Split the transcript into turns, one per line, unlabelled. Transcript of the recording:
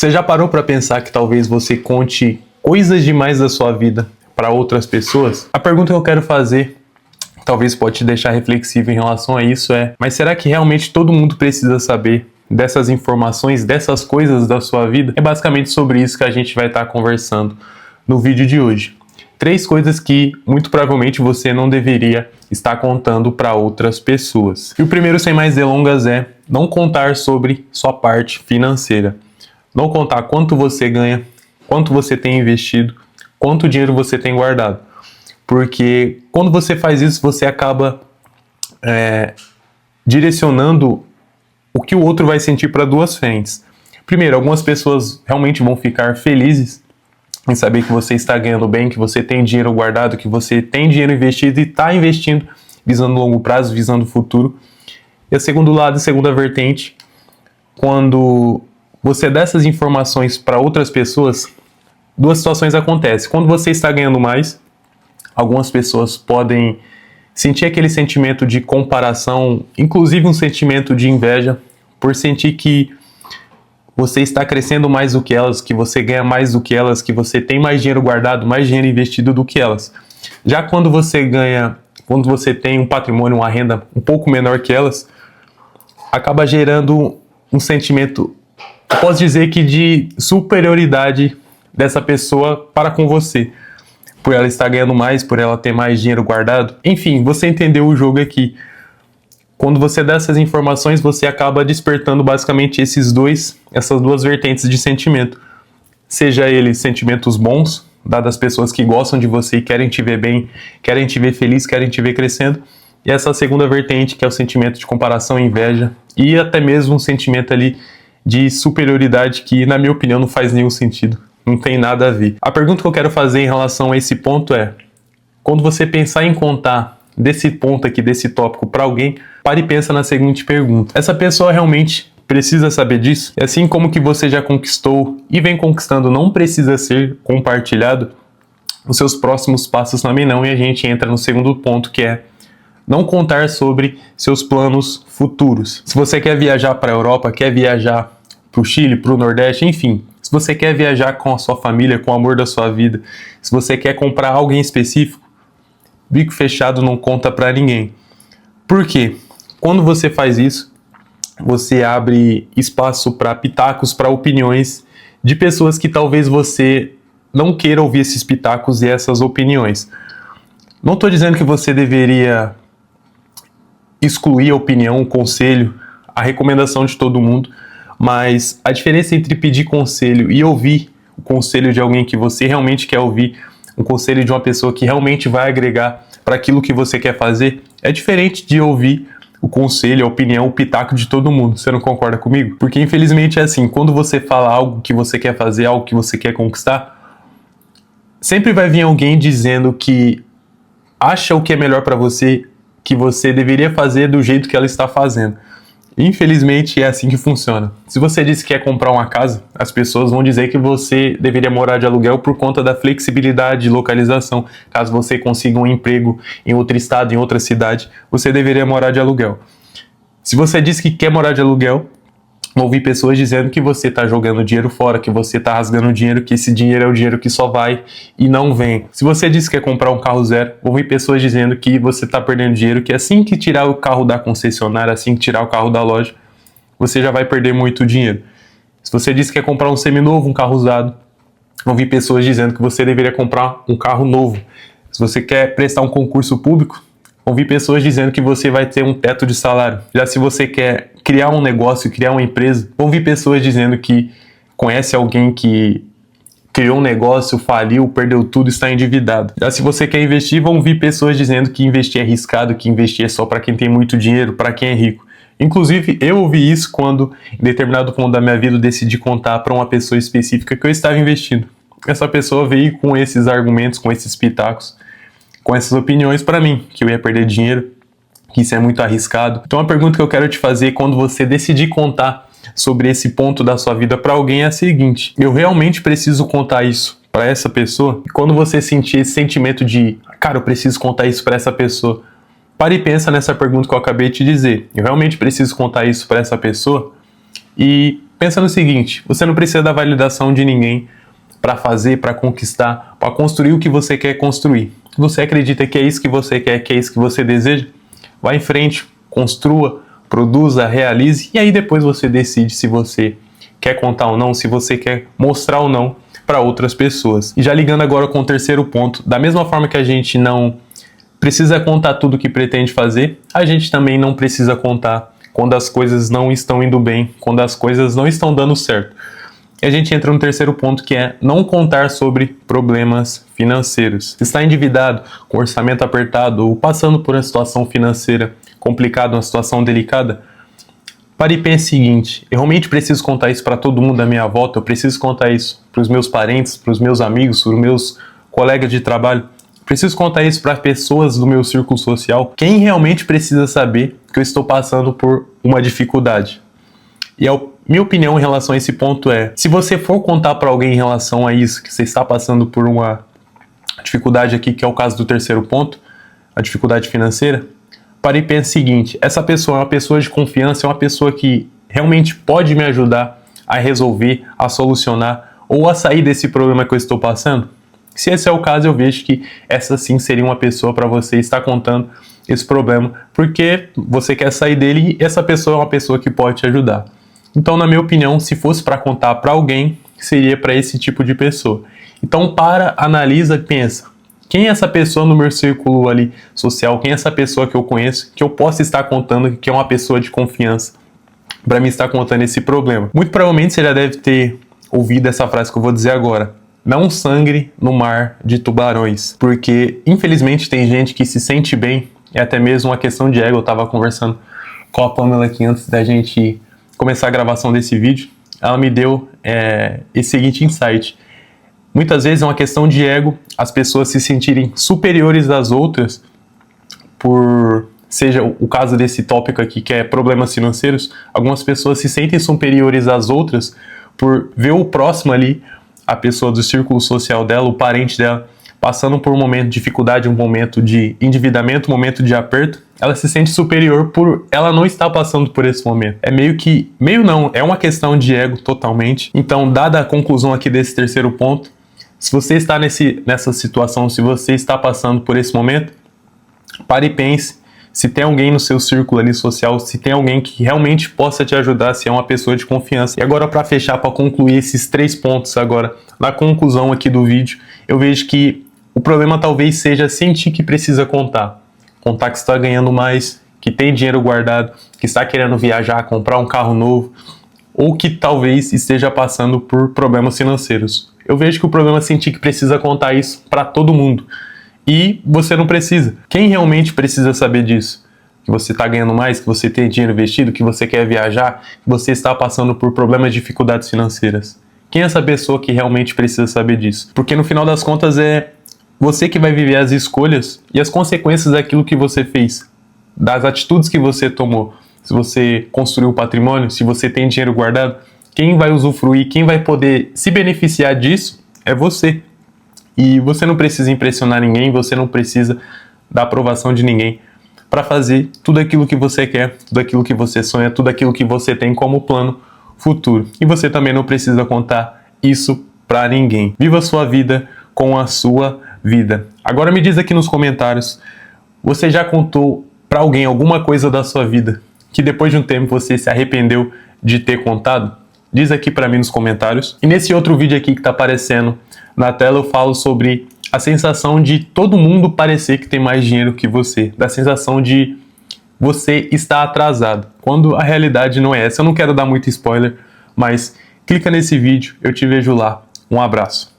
Você já parou para pensar que talvez você conte coisas demais da sua vida para outras pessoas? A pergunta que eu quero fazer, talvez pode te deixar reflexivo em relação a isso, mas será que realmente todo mundo precisa saber dessas informações, dessas coisas da sua vida? É basicamente sobre isso que a gente vai estar conversando no vídeo de hoje. 3 coisas que muito provavelmente você não deveria estar contando para outras pessoas. E o primeiro, sem mais delongas, é não contar sobre sua parte financeira. Não contar quanto você ganha, quanto você tem investido, quanto dinheiro você tem guardado. Porque quando você faz isso, você acaba direcionando o que o outro vai sentir para 2 frentes. Primeiro, algumas pessoas realmente vão ficar felizes em saber que você está ganhando bem, que você tem dinheiro guardado, que você tem dinheiro investido e está investindo visando longo prazo, visando o futuro. E a segunda vertente, quando você dá essas informações para outras pessoas, 2 situações acontecem. Quando você está ganhando mais, algumas pessoas podem sentir aquele sentimento de comparação, inclusive um sentimento de inveja, por sentir que você está crescendo mais do que elas, que você ganha mais do que elas, que você tem mais dinheiro guardado, mais dinheiro investido do que elas. Já quando você tem um patrimônio, uma renda um pouco menor que elas, acaba gerando um sentimento, posso dizer que de superioridade dessa pessoa para com você, por ela estar ganhando mais, por ela ter mais dinheiro guardado. Enfim, você entendeu o jogo aqui. Quando você dá essas informações, você acaba despertando basicamente essas 2 vertentes de sentimento. Seja eles sentimentos bons, dadas pessoas que gostam de você e querem te ver bem, querem te ver feliz, querem te ver crescendo. E essa segunda vertente, que é o sentimento de comparação e inveja, e até mesmo um sentimento ali de superioridade que, na minha opinião, não faz nenhum sentido. Não tem nada a ver. A pergunta que eu quero fazer em relação a esse ponto é: quando você pensar em contar desse ponto aqui, desse tópico para alguém, pare e pensa na seguinte pergunta: essa pessoa realmente precisa saber disso? E assim como que você já conquistou e vem conquistando não precisa ser compartilhado, os seus próximos passos também não. E a gente entra no segundo ponto, que é não contar sobre seus planos futuros. Se você quer viajar para a Europa, quer viajar para o Chile, para o Nordeste, enfim, se você quer viajar com a sua família, com o amor da sua vida, se você quer comprar algo em específico, bico fechado, não conta para ninguém. Por quê? Quando você faz isso, você abre espaço para pitacos, para opiniões de pessoas que talvez você não queira ouvir esses pitacos e essas opiniões. Não estou dizendo que você deveria excluir a opinião, o conselho, a recomendação de todo mundo, mas a diferença entre pedir conselho e ouvir o conselho de alguém que você realmente quer ouvir, um conselho de uma pessoa que realmente vai agregar para aquilo que você quer fazer, é diferente de ouvir o conselho, a opinião, o pitaco de todo mundo. Você não concorda comigo? Porque infelizmente é assim, quando você fala algo que você quer fazer, algo que você quer conquistar, sempre vai vir alguém dizendo que acha o que é melhor para você, que você deveria fazer do jeito que ela está fazendo. Infelizmente é assim que funciona. Se você disse que quer comprar uma casa, as pessoas vão dizer que você deveria morar de aluguel por conta da flexibilidade de localização. Caso você consiga um emprego em outro estado, em outra cidade, você deveria morar de aluguel. Se você disse que quer morar de aluguel, vão ouvir pessoas dizendo que você está jogando dinheiro fora, que você está rasgando dinheiro, que esse dinheiro é o dinheiro que só vai e não vem. Se você disse que quer comprar um carro zero, vão ouvir pessoas dizendo que você está perdendo dinheiro, que assim que tirar o carro da concessionária, assim que tirar o carro da loja, você já vai perder muito dinheiro. Se você disse que quer comprar um seminovo, um carro usado, vão ouvir pessoas dizendo que você deveria comprar um carro novo. Se você quer prestar um concurso público, ouvi pessoas dizendo que você vai ter um teto de salário. Já se você quer criar um negócio, criar uma empresa, ouvi pessoas dizendo que conhece alguém que criou um negócio, faliu, perdeu tudo, está endividado. Já se você quer investir, vão ouvir pessoas dizendo que investir é arriscado, que investir é só para quem tem muito dinheiro, para quem é rico. Inclusive, eu ouvi isso quando, em determinado ponto da minha vida, eu decidi contar para uma pessoa específica que eu estava investindo. Essa pessoa veio com esses argumentos, com esses pitacos, com essas opiniões para mim, que eu ia perder dinheiro, que isso é muito arriscado. Então a pergunta que eu quero te fazer quando você decidir contar sobre esse ponto da sua vida para alguém é a seguinte: eu realmente preciso contar isso para essa pessoa? E quando você sentir esse sentimento de, cara, eu preciso contar isso para essa pessoa, pare e pensa nessa pergunta que eu acabei de te dizer. Eu realmente preciso contar isso para essa pessoa? E Pensa no seguinte, você não precisa da validação de ninguém para fazer, para conquistar, para construir o que você quer construir. Você acredita que é isso que você quer, que é isso que você deseja? Vá em frente, construa, produza, realize e aí depois você decide se você quer contar ou não, se você quer mostrar ou não para outras pessoas. E já ligando agora com o terceiro ponto, da mesma forma que a gente não precisa contar tudo o que pretende fazer, a gente também não precisa contar quando as coisas não estão indo bem, quando as coisas não estão dando certo. E a gente entra no terceiro ponto, que é não contar sobre problemas financeiros. Se está endividado, com orçamento apertado ou passando por uma situação financeira complicada, uma situação delicada, pare e pense o seguinte, eu realmente preciso contar isso para todo mundo à minha volta, eu preciso contar isso para os meus parentes, para os meus amigos, para os meus colegas de trabalho, preciso contar isso para pessoas do meu círculo social. Quem realmente precisa saber que eu estou passando por uma dificuldade? E a minha opinião em relação a esse ponto é, se você for contar para alguém em relação a isso, que você está passando por uma dificuldade aqui, que é o caso do terceiro ponto, a dificuldade financeira, pare e pense o seguinte, essa pessoa é uma pessoa de confiança, é uma pessoa que realmente pode me ajudar a resolver, a solucionar ou a sair desse problema que eu estou passando? Se esse é o caso, eu vejo que essa sim seria uma pessoa para você estar contando esse problema, porque você quer sair dele e essa pessoa é uma pessoa que pode te ajudar. Então, na minha opinião, se fosse para contar para alguém, seria para esse tipo de pessoa. Então, analisa e pensa, quem é essa pessoa no meu círculo ali social, quem é essa pessoa que eu conheço, que eu possa estar contando que é uma pessoa de confiança, para mim estar contando esse problema. Muito provavelmente você já deve ter ouvido essa frase que eu vou dizer agora. Não sangre no mar de tubarões, porque infelizmente tem gente que se sente bem, é até mesmo uma questão de ego. Eu estava conversando com a Pamela aqui antes da gente começar a gravação desse vídeo, ela me deu esse seguinte insight. Muitas vezes é uma questão de ego, as pessoas se sentirem superiores às outras, por seja o caso desse tópico aqui, que é problemas financeiros, algumas pessoas se sentem superiores às outras por ver o próximo ali, a pessoa do círculo social dela, o parente dela, passando por um momento de dificuldade, um momento de endividamento, um momento de aperto, ela se sente superior por ela não estar passando por esse momento. É uma questão de ego totalmente. Então, dada a conclusão aqui desse terceiro ponto, se você está nessa situação, se você está passando por esse momento, pare e pense se tem alguém no seu círculo ali social, se tem alguém que realmente possa te ajudar, se é uma pessoa de confiança. E agora, para fechar, para concluir esses 3 pontos agora, na conclusão aqui do vídeo, eu vejo que o problema talvez seja sentir que precisa contar. Contar que está ganhando mais, que tem dinheiro guardado, que está querendo viajar, comprar um carro novo, ou que talvez esteja passando por problemas financeiros. Eu vejo que o problema é sentir que precisa contar isso para todo mundo. E você não precisa. Quem realmente precisa saber disso? Que você está ganhando mais, que você tem dinheiro investido, que você quer viajar, que você está passando por problemas e dificuldades financeiras. Quem é essa pessoa que realmente precisa saber disso? Porque no final das contas é você que vai viver as escolhas e as consequências daquilo que você fez, das atitudes que você tomou. Se você construiu patrimônio, se você tem dinheiro guardado, quem vai usufruir, quem vai poder se beneficiar disso é você. E você não precisa impressionar ninguém, você não precisa da aprovação de ninguém para fazer tudo aquilo que você quer, tudo aquilo que você sonha, tudo aquilo que você tem como plano futuro. E você também não precisa contar isso para ninguém. Viva a sua vida com a sua vida. Agora me diz aqui nos comentários, você já contou para alguém alguma coisa da sua vida que depois de um tempo você se arrependeu de ter contado? Diz aqui para mim nos comentários. E nesse outro vídeo aqui que está aparecendo na tela eu falo sobre a sensação de todo mundo parecer que tem mais dinheiro que você, da sensação de você estar atrasado, quando a realidade não é essa. Eu não quero dar muito spoiler, mas clica nesse vídeo, eu te vejo lá. Um abraço.